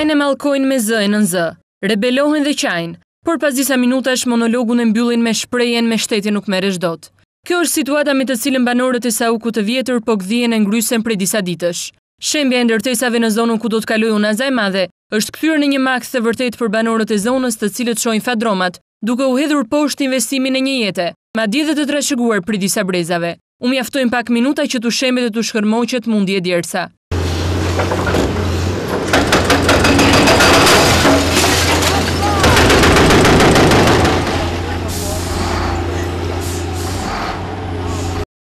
Vajnë e mallkojnë me zë e nën zë, rebelohen dhe qajnë, por pas disa minutash monologun e mbyllin me shprehjen me shtetje nuk merresh dot. Kjo është situata me të cilën banorët e Saukut të vjetër po kthien e ngrysen prej disa ditësh. Shembja e ndërtesave në zonën ku do të kalojë Unaza e Madhe është kthyer në një maks të vërtet për banorët e zonës, të cilët shohin fadromat, duke u hedhur poshtë investimin e një jete, madje edhe të trashëguar për disa brezave. U mjaftojnë pak minuta që t'u shembet dhe t'u shkërmoqet mundi e djersa.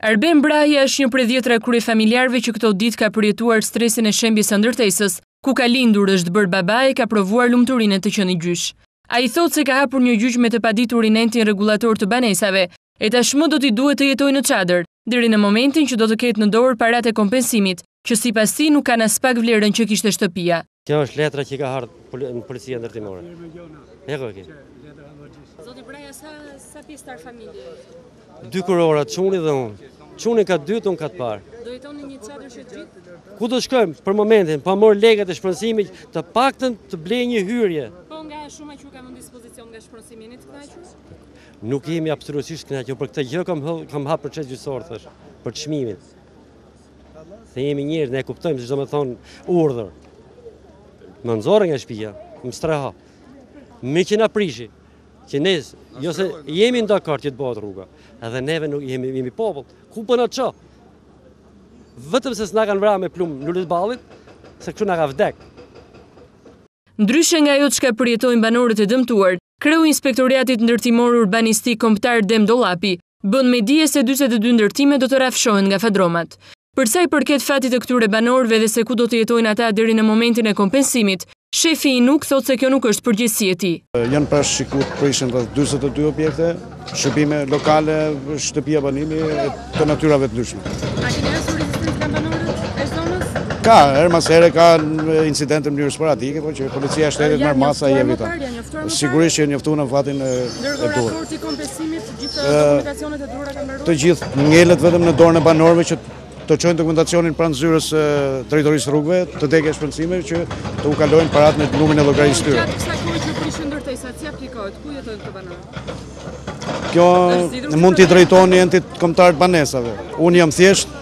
Arben Braja është një prej 10 krye familjarëve që këto ditë ka përjetuar stresin e shembjes së ndërtesës, ku ka lindur, është bërë baba e ka provuar lumturinë të qenë gjysh. Ai thotë se ka hapur një gjyq me të paditurin entin regulator të banesave, e tashmë do t'i duhet të jetojë në çadër, deri në momentin që do të ketë në dorë paratë e kompensimit, që sipas tij nuk kanë as pak vlerën që kishte shtëpia. Kjo është letra që ka ardhur në policia ndërtimore. Zoti Braja, sa pjesëtar familje? 2 kurora, çuni dhe unë. Çuni ka 2, unë ka të parë. Do jetoni një çadër që të gjithë? Ku do shkojmë për momentin, pa marrë lekët e shpronësimit, të paktën të blej një hyrje. Po nga shuma që kam në dispozicion nga shpronësimi, jeni të kënaqur? Nuk jemi absolutisht kënaqur, për këtë gjë kam hap proces gjyqësor thash, për çmimin. Se jemi njerëz, ne kuptojmë se çdo më thon urdhër. Më nxorë nga shtëpia, më streha. Me që na prishi, që ne jo se jemi ndakor që të bëhet rruga, edhe neve nuk jemi popull. Ku po na ço? Vetëm se s'na kanë vrarë me plumë lulet ballit, se kështu na ka vdek. Ndryshe nga ajo çka përjetojnë banorët e dëmtuar, kreu i Inspektoratit Ndërtimor Urbanistik Kombëtar Dem Dollapi bën me dije se 42 ndërtime do të rafshohen nga fadromat. Për sa i përket fatit të këtyre banorëve dhe se ku do të jetojnë ata deri në momentin e kompensimit, shefi i NUK thotë se kjo nuk është përgjegjësi e tij. Janë parashikuar prishin rreth 42 objekte, shërbime lokale, shtëpia banimi të natyrave të ndryshme. A keni rasur rezistencë nga banorët e zonës? Ka, her mas here ka incidente në mënyrë sporadike, por që policia e shtetit merr masa i eviton. Sigurisht që njoftuar në fatin e duhur. Raporti kompensimit, gjithë dokumentacionet e duhura kanë mbaruar? Të gjithë ngelet vetëm në dorën e banorëve që të çojnë dokumentacionin pranë zyrës drejtorisë rrugëve, të degë shpërndësime që të u kalojnë paratë në numrin e llogarisë tyre. Gjatë kësaj kohe që prishin ndërtesat, si aplikohet? Ku jetojnë këto banorë? Kjo mund t'i drejtoni entit kombëtar të banesave. Unë jam thjesht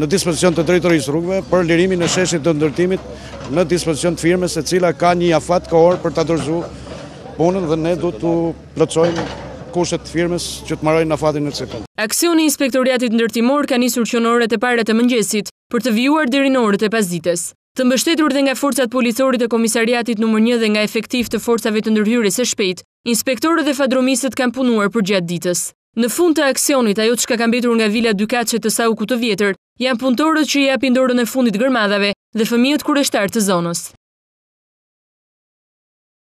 në dispozicion të drejtorisë rrugëve për lirimin e sheshit të ndërtimit në dispozicion të firmës e cila ka një afat kohor për ta dorëzuar punën dhe ne duhet t'u plotësojmë kushtet të firmës që të marrojnë afatin në cipën. Aksioni i Inspektoratit Ndërtimor ka nisur që në orët e para të mëngjesit për të vijuar deri në orët e pasdites. Të mbështetur dhe nga forcat policore të Komisariatit nr. 1 dhe nga efektiv të forcave të ndërhyrjes së shpejtë, inspektorët dhe fadromisët kanë punuar për gjatë ditës. Në fund të aksionit, ajo çka ka mbetur nga vila Dykaçe të Saukut të vjetër, janë punëtorët që i japin dorën e fundit gërmadhave dhe fëmijët kurreshtar të zonës.